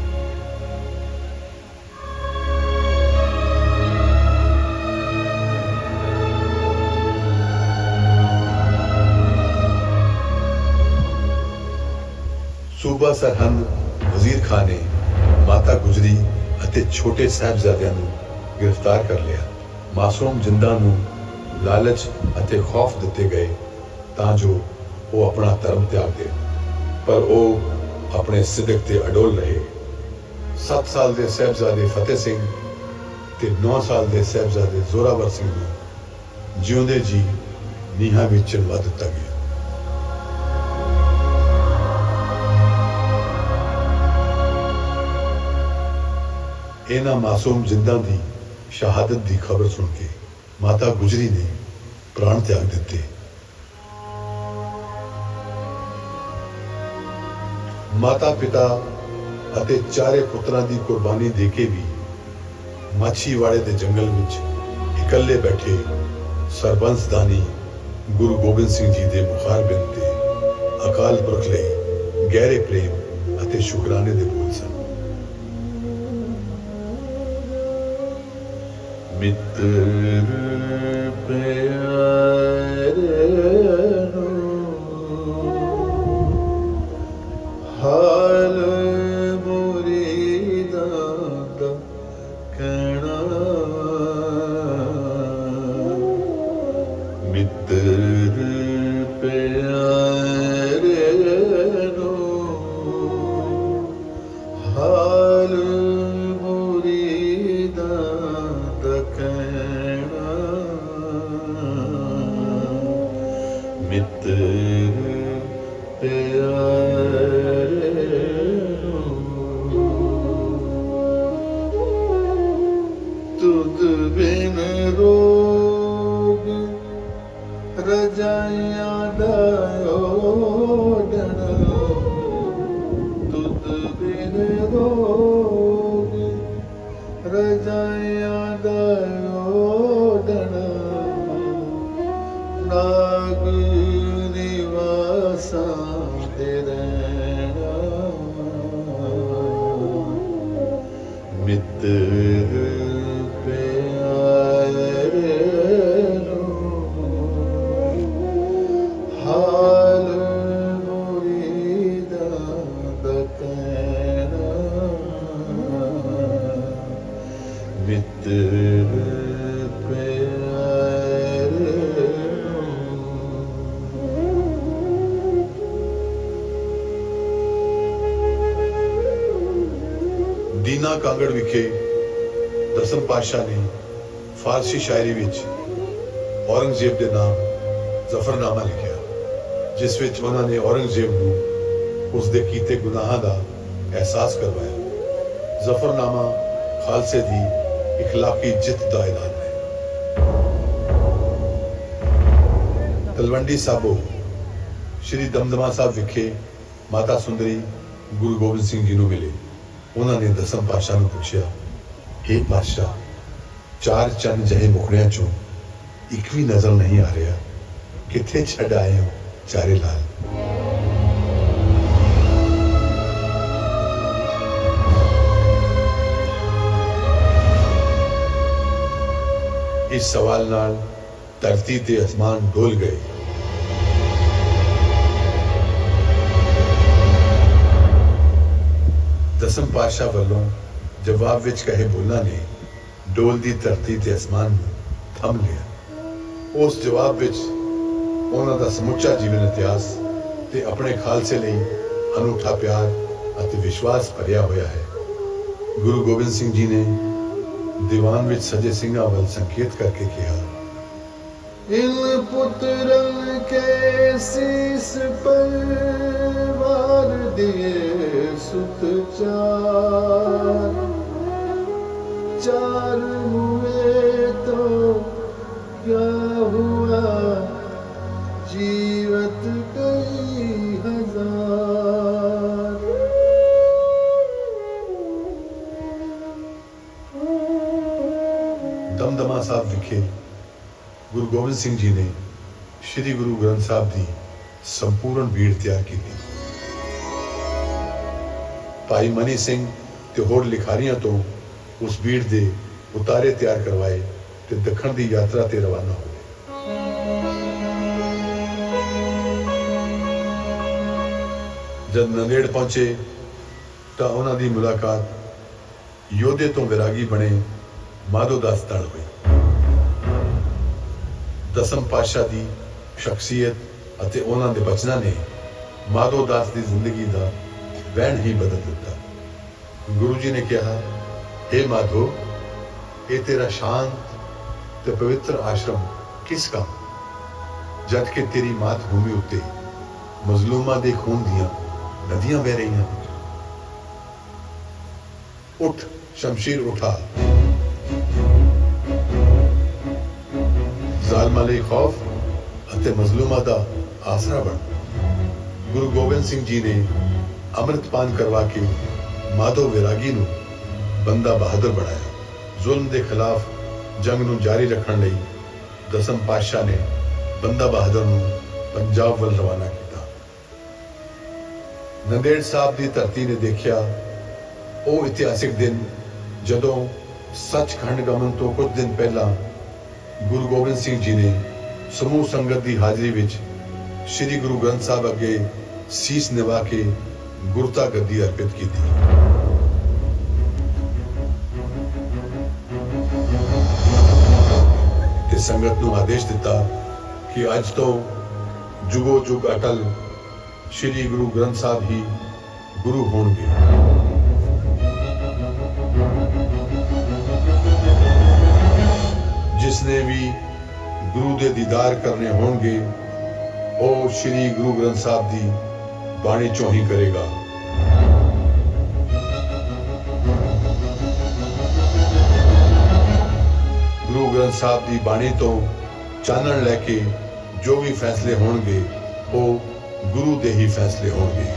सूबा सरहंद वजीर खान ने माता गुजरी ਅਤੇ छोटे साहिबजादिਆਂ ਨੂੰ गिरफ्तार कर लिया। मासूम जिंदा ਨੂੰ लालच ਅਤੇ खौफ ਦਿੱਤੇ गए ਤਾਂ ਜੋ ਉਹ ਆਪਣਾ ਧਰਮ ਤਿਆਗ ਦੇ, ਪਰ ਉਹ ਆਪਣੇ ਸਿਦਕ ਤੇ ਅਡੋਲ ਰਹੇ। 7 ਸਾਲ ਦੇ ਸਾਹਿਬਜ਼ਾਦੇ ਫਤਿਹ ਸਿੰਘ ਤੇ 9 ਸਾਲ ਦੇ ਸਾਹਿਬਜ਼ਾਦੇ ਜ਼ੋਰਾਵਰ ਸਿੰਘ ਨੂੰ ਜਿਉਂਦੇ ਜੀ ਨੀਹਾਂ ਵਿੱਚ ਚਿਣਵਾ ਦਿੱਤਾ ਗਿਆ। ਇਹਨਾਂ ਮਾਸੂਮ ਜਿੰਦਾਂ ਦੀ ਸ਼ਹਾਦਤ ਦੀ ਖਬਰ ਸੁਣ ਕੇ ਮਾਤਾ ਗੁਜਰੀ ਨੇ ਪ੍ਰਾਣ ਤਿਆਗ ਦਿੱਤੇ। ਮਾਤਾ ਪਿਤਾ ਅਤੇ ਚਾਰੇ ਪੁੱਤਰਾਂ ਦੀ ਕੁਰਬਾਨੀ ਦੇ ਕੇ ਵੀ ਮਾਛੀਵਾੜੇ ਦੇ ਜੰਗਲ ਵਿੱਚ ਇਕੱਲੇ ਬੈਠੇ ਸਰਬੰਸਦਾਨੀ ਗੁਰੂ ਗੋਬਿੰਦ ਸਿੰਘ ਜੀ ਦੇ ਮੁਖਾਰਬਿੰਦ ਤੇ ਅਕਾਲ ਪੁਰਖ ਲਈ ਗਹਿਰੇ ਪ੍ਰੇਮ ਅਤੇ ਸ਼ੁਕਰਾਨੇ ਦੇ ਬੋਲ ਸਨ। ਮਿੱਤਰ ਪਿਆਰੇ ਹਾਲ ਮੁਰੀਦਾਂ ਦਾ ਕਹਿਣਾ, ਮਿੱਤਰ ਪਿਆਰੇ ਨੂੰ ਹਾਲ ਮੁਰੀਦਾਂ ਦਾ ਕਹਿਣਾ, ਮਿੱਤਰ तुद बिन रोग रजाइयां दायोडन, तुद बिन रोग रजाइयां दायोडन, नाग निवासां ते रहना, मित्र दीना कांगड़ विखे दसम पातशाह ने फारसी शायरी विच औरंगजेब के नाम जफरनामा लिखा, जिस विच उन्होंने औरंगजेब नूं ਉਸਦੇ ਕੀਤੇ ਗੁਨਾਹਾਂ ਦਾ ਅਹਿਸਾਸ ਕਰਵਾਇਆ। ਜ਼ਫਰਨਾਮਾ ਖਾਲਸੇ ਦੀ ਇਖਲਾਕੀ ਜਿੱਤ ਦਾ ਐਲਾਨ ਹੈ। ਤਲਵੰਡੀ ਸਾਬੋ ਸ਼੍ਰੀ ਦਮਦਮਾ ਸਾਹਿਬ ਵਿਖੇ ਮਾਤਾ ਸੁੰਦਰੀ ਗੁਰੂ ਗੋਬਿੰਦ ਸਿੰਘ ਜੀ ਨੂੰ ਮਿਲੇ। ਉਹਨਾਂ ਨੇ ਦਸਮ ਪਾਤਸ਼ਾਹ ਨੂੰ ਪੁੱਛਿਆ, हे ਪਾਤਸ਼ਾਹ, ਚਾਰ ਚੰਨ ਜਿਹੇ ਮੁਖੜਿਆਂ ਚੋਂ ਇੱਕ ਵੀ ਨਜ਼ਰ ਨਹੀਂ ਆ ਰਿਹਾ, ਕਿੱਥੇ ਛੱਡ ਆਏ ਹੋ ਚਾਰੇ ਲਾਲ? ਇਸ ਸਵਾਲ ਨਾਲ ਧਰਤੀ ਤੇ ਅਸਮਾਨ ਡੋਲ ਗਏ। ਦਸਮ ਪਾਤਸ਼ਾਹ ਵੱਲੋਂ ਜਵਾਬ ਵਿੱਚ ਕਹੇ ਬੋਲਾਂ ਨੇ ਡੋਲਦੀ ਧਰਤੀ ਤੇ ਅਸਮਾਨ ਨੂੰ ਥੰਮ ਲਿਆ। ਉਸ ਜਵਾਬ ਵਿੱਚ ਉਹਨਾਂ ਦਾ ਸਮੁੱਚਾ ਜੀਵਨ ਇਤਿਹਾਸ ਤੇ ਆਪਣੇ ਖਾਲਸੇ ਲਈ ਅਨੂਠਾ ਪਿਆਰ ਅਤੇ ਵਿਸ਼ਵਾਸ ਭਰਿਆ ਹੋਇਆ ਹੈ। ਗੁਰੂ ਗੋਬਿੰਦ ਸਿੰਘ ਜੀ ਨੇ ਦੀਵਾਨ ਵਿੱਚ ਸਜੇ ਸਿੰਘਾਂ ਵੱਲ ਸੰਕੇਤ ਕਰਕੇ ਕਿਹਾ, इन पुत्रन के शीस पर वार दिए सुत चार, चार हुए तो क्या हुआ, जीवत कई हजार। ਦਮਦਮਾ ਸਾਹਿਬ ਵਿਖੇ ਗੁਰੂ ਗੋਬਿੰਦ ਸਿੰਘ ਜੀ ਨੇ ਸ਼੍ਰੀ ਗੁਰੂ ਗ੍ਰੰਥ ਸਾਹਿਬ ਦੀ ਸੰਪੂਰਨ ਬੀੜ ਤਿਆਰ ਕੀਤੀ। ਭਾਈ ਮਨੀ ਸਿੰਘ ਤੇ ਹੋਰ ਲਿਖਾਰੀਆਂ ਤੋਂ ਉਸ ਬੀੜ ਦੇ ਉਤਾਰੇ ਤਿਆਰ ਕਰਵਾਏ ਤੇ ਦੱਖਣ ਦੀ ਯਾਤਰਾ ਤੇ ਰਵਾਨਾ ਹੋ ਗਏ। ਜਦ ਨੰਦੇੜ ਪਹੁੰਚੇ ਤਾਂ ਉਹਨਾਂ ਦੀ ਮੁਲਾਕਾਤ ਯੋਧੇ ਤੋਂ ਵਿਰਾਗੀ ਬਣੇ ਮਾਧੋ ਦਾਸ ਨਾਲ ਹੋਈ। ਦਸਮ ਪਾਤਸ਼ਾਹ ਦੀ ਸ਼ਖਸੀਅਤ ਅਤੇ ਉਹਨਾਂ ਦੇ ਬਚਨਾਂ ਨੇ ਮਾਧੋ ਦਾਸ ਦੀ ਜ਼ਿੰਦਗੀ ਦਾ ਵਹਿਣ ਹੀ ਬਦਲ ਦਿੱਤਾ। ਗੁਰੂ ਜੀ ਨੇ ਕਿਹਾ, हे ਮਾਧੋ, ਇਹ ਤੇਰਾ ਸ਼ਾਂਤ ਤੇ ਪਵਿੱਤਰ ਆਸ਼ਰਮ ਕਿਸ ਕੰਮ, ਜਦ ਕਿ ਤੇਰੀ ਮਾਤ ਭੂਮੀ ਉੱਤੇ ਮਜ਼ਲੂਮਾਂ ਦੇ ਖੂਨ ਦੀਆਂ ਨਦੀਆਂ ਵਹਿ ਰਹੀਆਂ। ਉੱਠ ਸ਼ਮਸ਼ੀਰ ਉਠਾ, ਜ਼ਾਲਮਾਂ ਲਈ ਖੌਫ ਅਤੇ ਮਜ਼ਲੂਮਾਂ ਦਾ ਆਸਰਾ ਬਣ। ਗੁਰੂ ਗੋਬਿੰਦ ਸਿੰਘ ਜੀ ਨੇ ਅੰਮ੍ਰਿਤਪਾਨ ਕਰਵਾ ਕੇ ਮਾਧੋ ਵਿਰਾਗੀ ਨੂੰ ਬੰਦਾ ਬਹਾਦਰ ਬਣਾਇਆ। ਜ਼ੁਲਮ ਦੇ ਖਿਲਾਫ ਜੰਗ ਨੂੰ ਜਾਰੀ ਰੱਖਣ ਲਈ ਦਸਮ ਪਾਤਸ਼ਾਹ ਨੇ ਬੰਦਾ ਬਹਾਦਰ ਨੂੰ ਪੰਜਾਬ ਵੱਲ ਰਵਾਨਾ ਕੀਤਾ। ਨੰਦੇੜ ਸਾਹਿਬ ਦੀ ਧਰਤੀ ਨੇ ਦੇਖਿਆ ਉਹ ਇਤਿਹਾਸਿਕ ਦਿਨ ਜਦੋਂ ਸੱਚਖੰਡ ਗਮਨ ਤੋਂ ਕੁਝ ਦਿਨ ਪਹਿਲਾਂ ਗੁਰੂ ਗੋਬਿੰਦ ਸਿੰਘ ਜੀ ਨੇ ਸਮੂਹ ਸੰਗਤ ਦੀ ਹਾਜ਼ਰੀ ਵਿੱਚ ਸ਼੍ਰੀ ਗੁਰੂ ਗ੍ਰੰਥ ਸਾਹਿਬ ਅੱਗੇ ਸੀਸ ਨਿਵਾ ਕੇ ਗੁਰਤਾ ਗੱਦੀ ਅਰਪਿਤ ਕੀਤੀ। ਤੇ ਸੰਗਤ ਨੂੰ ਆਦੇਸ਼ ਦਿੱਤਾ ਕਿ ਅੱਜ ਤੋਂ ਜੁਗੋ ਜੁਗ ਅਟਲ ਸ਼੍ਰੀ ਗੁਰੂ ਗ੍ਰੰਥ ਸਾਹਿਬ ਹੀ ਗੁਰੂ ਹੋਣਗੇ। ਜਿਸਨੇ ਵੀ ਗੁਰੂ ਦੇ ਦੀਦਾਰ ਕਰਨੇ ਹੋਣਗੇ ਉਹ ਸ਼੍ਰੀ ਗੁਰੂ ਗ੍ਰੰਥ ਸਾਹਿਬ ਦੀ ਬਾਣੀ ਚੋਂ ਹੀ ਕਰੇਗਾ। ਗੁਰੂ ਗ੍ਰੰਥ ਸਾਹਿਬ ਦੀ ਬਾਣੀ ਤੋਂ ਚਾਨਣ ਲੈ ਕੇ ਜੋ ਵੀ ਫੈਸਲੇ ਹੋਣਗੇ ਉਹ ਗੁਰੂ ਦੇ ਹੀ ਫੈਸਲੇ ਹੋਣਗੇ।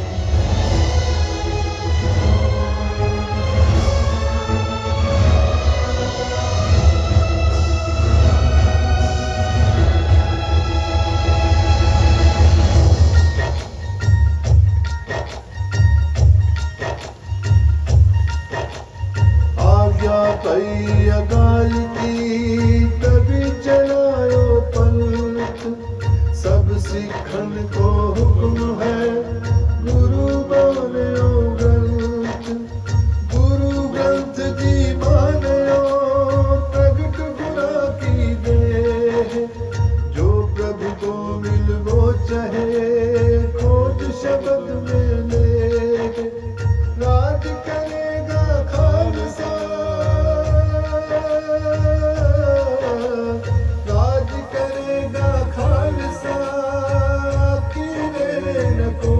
भई अकाल की तभी चलायो पंथ, सब सिखन को हुक्म है गुरु मान्यो ग्रंथ। गुरु ग्रंथ जी मान्यो प्रगट गुरा की देह, जो प्रभु को मिल वो चाहे खोज शब्द में ले। राज करेगा खालसा, राज करेगा खालसा, कीने न को